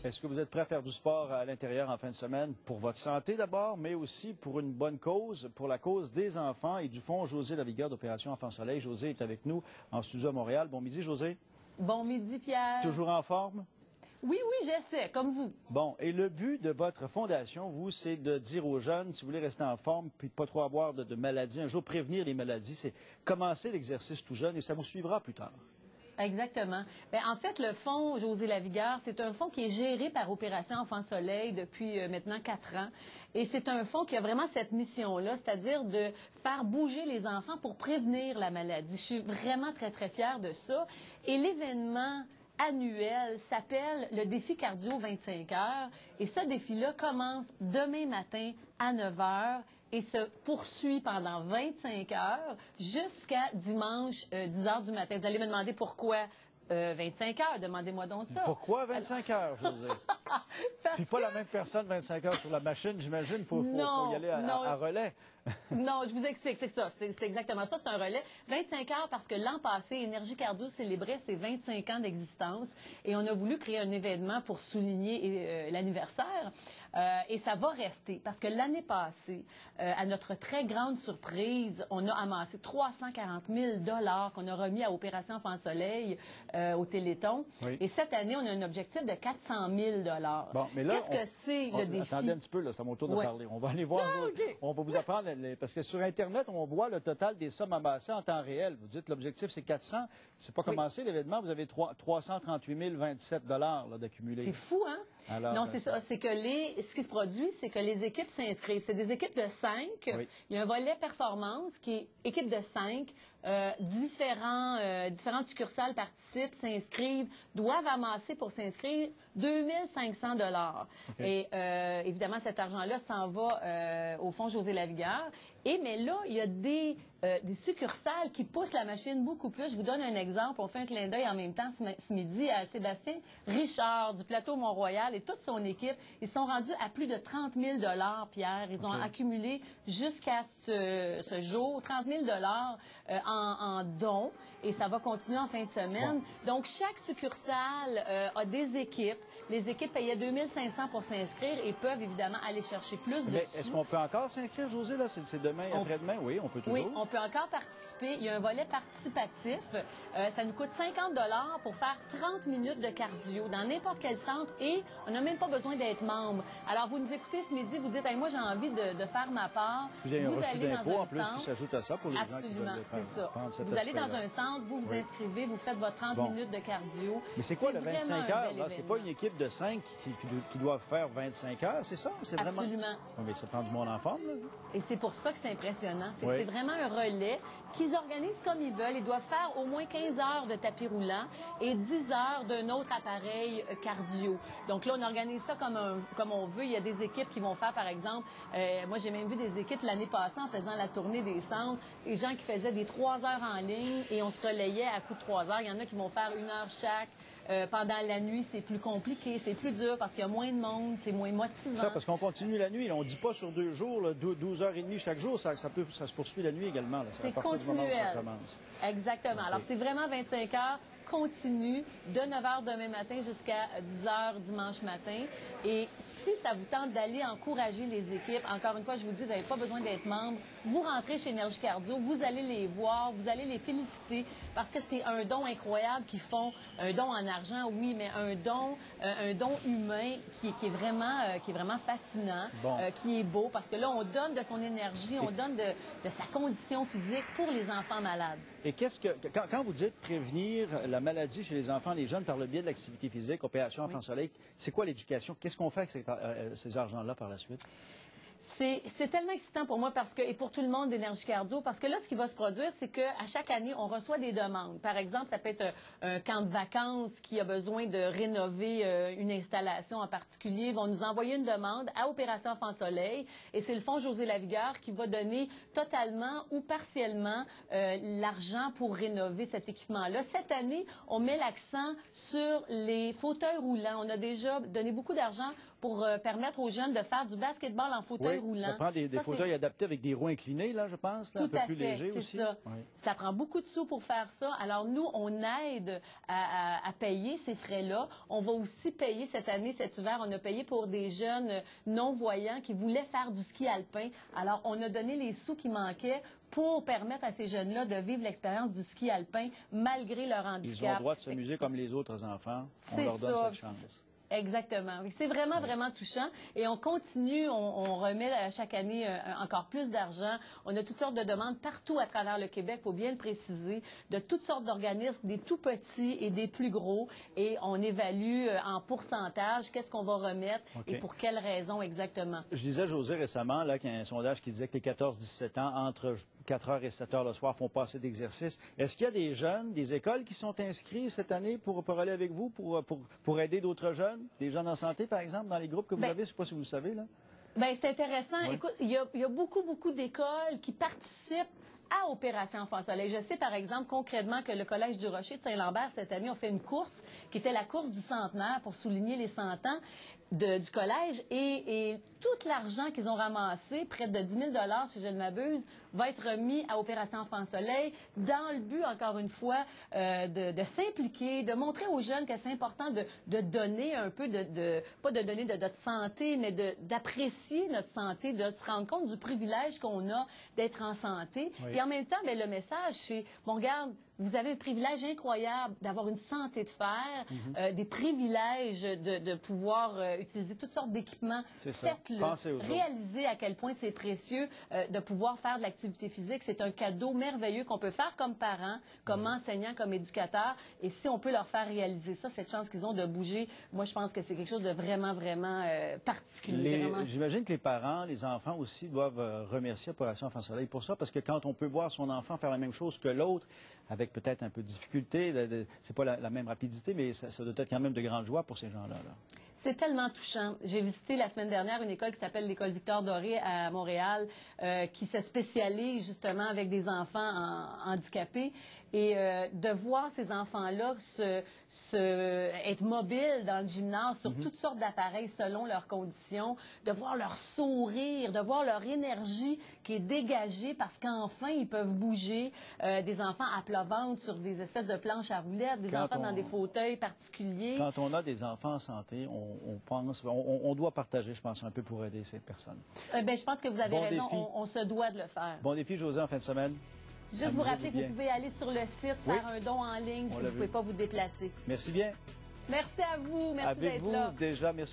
Est-ce que vous êtes prêt à faire du sport à l'intérieur en fin de semaine? Pour votre santé d'abord, mais aussi pour une bonne cause, pour la cause des enfants et du Fonds José Lavigueur d'Opération Enfants Soleil. José est avec nous en studio à Montréal. Bon midi, José. Bon midi, Pierre. Toujours en forme? Oui, j'essaie, comme vous. Bon, et le but de votre fondation, vous, c'est de dire aux jeunes, si vous voulez rester en forme, puis pas trop avoir de maladies, un jour prévenir les maladies, c'est commencer l'exercice tout jeune et ça vous suivra plus tard. Exactement. Bien, en fait, le Fonds José Lavigueur, c'est un fonds qui est géré par Opération Enfants Soleil depuis maintenant 4 ans. Et c'est un fonds qui a vraiment cette mission-là, c'est-à-dire de faire bouger les enfants pour prévenir la maladie. Je suis vraiment très, très fière de ça. Et l'événement annuel s'appelle le défi cardio 25 heures. Et ce défi-là commence demain matin à 9 heures et se poursuit pendant 25 heures jusqu'à dimanche 10 heures du matin. Vous allez me demander pourquoi 25 heures. Demandez-moi donc ça. Pourquoi 25 heures, José? Puis pas la même personne 25 heures sur la machine, j'imagine. Il faut y aller à relais. Non, je vous explique, c'est ça. C'est exactement ça, c'est un relais. 25 heures parce que l'an passé, Énergie Cardio célébrait ses 25 ans d'existence et on a voulu créer un événement pour souligner l'anniversaire. Et ça va rester parce que l'année passée, à notre très grande surprise, on a amassé 340 000 $ qu'on a remis à Opération Enfants Soleil au Téléthon. Oui. Et cette année, on a un objectif de 400 000 $. Bon, mais là, qu'est-ce que c'est le défi? Attendez un petit peu, là, c'est à mon tour de parler. On va aller voir. On va vous apprendre, parce que sur Internet, on voit le total des sommes amassées en temps réel. Vous dites l'objectif, c'est 400. C'est pas commencé l'événement. Vous avez 338 027 $ d'accumulés. C'est fou, hein? Alors, non, c'est ça. C'est que ce qui se produit, c'est que les équipes s'inscrivent. C'est des équipes de 5. Oui. Il y a un volet performance qui est équipe de 5. Différentes succursales participent, s'inscrivent, doivent amasser pour s'inscrire 2 500 $. Okay. Et évidemment, cet argent-là s'en va au Fonds José Lavigueur. Mais là, il y a des succursales qui poussent la machine beaucoup plus. Je vous donne un exemple. On fait un clin d'œil en même temps ce midi à Sébastien Richard du Plateau Mont-Royal et toute son équipe. Ils sont rendus à plus de 30 000 $, Pierre. Ils ont accumulé jusqu'à ce jour 30 000 $ en dons et ça va continuer en fin de semaine. Bon. Donc, chaque succursale a des équipes. Les équipes payaient 2 500 pour s'inscrire et peuvent évidemment aller chercher plus de sous. Est-ce qu'on peut encore s'inscrire, José? Là, c'est demain et après-demain? Oui, on peut toujours. Oui, on peut encore participer. Il y a un volet participatif. Ça nous coûte 50 $ pour faire 30 minutes de cardio dans n'importe quel centre et on n'a même pas besoin d'être membre. Alors, vous nous écoutez ce midi, vous dites, hey, moi, j'ai envie de faire ma part. Vous avez un reçu d'impôt en plus qui s'ajoute à ça pour les gens qui veulent c'est ça. Vous allez dans un centre, vous inscrivez, vous faites votre 30 minutes de cardio. Mais c'est quoi le 25 heures? Là, c'est pas une équipe de 5 qui doivent faire 25 heures, c'est ça? Absolument. Oui, mais ça prend du monde en forme, là. Et c'est pour ça que c'est impressionnant. C'est que c'est vraiment un relais qu'ils organisent comme ils veulent. Ils doivent faire au moins 15 heures de tapis roulant et 10 heures d'un autre appareil cardio. Donc là, on organise ça comme on veut. Il y a des équipes qui vont faire, par exemple, moi j'ai même vu des équipes l'année passée en faisant la tournée des centres, les gens qui faisaient des 3 heures en ligne et on se relayait à coup de 3 heures. Il y en a qui vont faire 1 heure chaque. Pendant la nuit, c'est plus compliqué, c'est plus dur parce qu'il y a moins de monde, c'est moins motivant. Ça, parce qu'on continue la nuit. Là, on ne dit pas sur 2 jours, là, 12h30 chaque jour, ça se poursuit la nuit également. C'est continuel. Exactement. Okay. Alors, c'est vraiment 25 heures continue de 9 h demain matin jusqu'à 10 h dimanche matin. Et si ça vous tente d'aller encourager les équipes, encore une fois, je vous dis, vous n'avez pas besoin d'être membre. Vous rentrez chez Énergie Cardio, vous allez les voir, vous allez les féliciter parce que c'est un don incroyable qu'ils font. Un don en argent, oui, mais un don humain qui est vraiment fascinant, qui est beau parce que là, on donne de son énergie, on donne de sa condition physique pour les enfants malades. Et quand vous dites prévenir la maladie chez les enfants, les jeunes, par le biais de l'activité physique, Opération Enfants Soleil, c'est quoi l'éducation? Qu'est-ce qu'on fait avec ces argents-là par la suite? C'est tellement excitant pour moi et pour tout le monde d'Énergie Cardio parce que là, ce qui va se produire, c'est qu'à chaque année, on reçoit des demandes. Par exemple, ça peut être un camp de vacances qui a besoin de rénover une installation en particulier. Ils vont nous envoyer une demande à Opération Enfants Soleil et c'est le Fonds José Lavigueur qui va donner totalement ou partiellement l'argent pour rénover cet équipement-là. Cette année, on met l'accent sur les fauteuils roulants. On a déjà donné beaucoup d'argent pour permettre aux jeunes de faire du basketball en fauteuil roulant. Ça prend des fauteuils adaptés avec des roues inclinées, là, je pense, là, un peu plus légers aussi. Ça. Oui. Ça prend beaucoup de sous pour faire ça. Alors, nous, on aide à payer ces frais-là. On va aussi payer cette année, cet hiver, on a payé pour des jeunes non-voyants qui voulaient faire du ski alpin. Alors, on a donné les sous qui manquaient pour permettre à ces jeunes-là de vivre l'expérience du ski alpin malgré leur handicap. Ils ont le droit de s'amuser comme les autres enfants. On leur donne cette chance. Exactement. C'est vraiment, vraiment touchant. Et on continue, on remet chaque année encore plus d'argent. On a toutes sortes de demandes partout à travers le Québec, il faut bien le préciser, de toutes sortes d'organismes, des tout petits et des plus gros. Et on évalue en pourcentage qu'est-ce qu'on va remettre et pour quelles raisons exactement. Je disais, José, récemment, là, qu'il y a un sondage qui disait que les 14-17 ans, entre 4 heures et 7 heures le soir, font pas assez d'exercice. Est-ce qu'il y a des jeunes, des écoles qui sont inscrits cette année pour aller avec vous, pour aider d'autres jeunes? Des jeunes en santé, par exemple, dans les groupes que vous avez? Je ne sais pas si vous le savez, là. Bien, c'est intéressant. Oui. Écoute, il y a beaucoup d'écoles qui participent à Opération Enfant Soleil. Je sais, par exemple, concrètement, que le Collège du Rocher de Saint-Lambert, cette année, ont fait une course qui était la course du centenaire pour souligner les 100 ans du collège. Et tout l'argent qu'ils ont ramassé, près de 10 000 $ si je ne m'abuse, va être remis à Opération Enfant Soleil dans le but, encore une fois, de s'impliquer, de montrer aux jeunes que c'est important de donner un peu, pas de donner de notre santé, mais d'apprécier notre santé, de se rendre compte du privilège qu'on a d'être en santé. Oui. Et en même temps, bien, le message, c'est, bon, regarde, vous avez un privilège incroyable d'avoir une santé de fer, des privilèges de pouvoir utiliser toutes sortes d'équipements. Faites-le. Réalisez à quel point c'est précieux de pouvoir faire de l'activité physique. C'est un cadeau merveilleux qu'on peut faire comme parents, comme enseignants, comme éducateurs. Et si on peut leur faire réaliser ça, cette chance qu'ils ont de bouger, moi, je pense que c'est quelque chose de vraiment, vraiment particulier. J'imagine que les parents, les enfants aussi doivent remercier Opération Enfant Soleil pour ça, parce que quand on peut voir son enfant faire la même chose que l'autre, avec peut-être un peu de difficulté, c'est pas la même rapidité, mais ça doit être quand même de grande joie pour ces gens-là. C'est tellement touchant. J'ai visité la semaine dernière une école qui s'appelle l'École Victor Doré à Montréal, qui se spécialise justement avec des enfants handicapés. Et de voir ces enfants-là être mobiles dans le gymnase sur toutes sortes d'appareils selon leurs conditions, de voir leur sourire, de voir leur énergie qui est dégagée parce qu'enfin, ils peuvent bouger. Des enfants à plat ventre sur des espèces de planches à roulettes, des enfants dans des fauteuils particuliers. Quand on a des enfants en santé, on doit partager, je pense, un peu pour aider ces personnes. Je pense que vous avez raison, on se doit de le faire. Bon défi, José, en fin de semaine. Juste vous rappeler que vous pouvez aller sur le site, faire un don en ligne si vous ne pouvez pas vous déplacer. Merci bien. Merci à vous. Merci d'être là. Déjà, merci.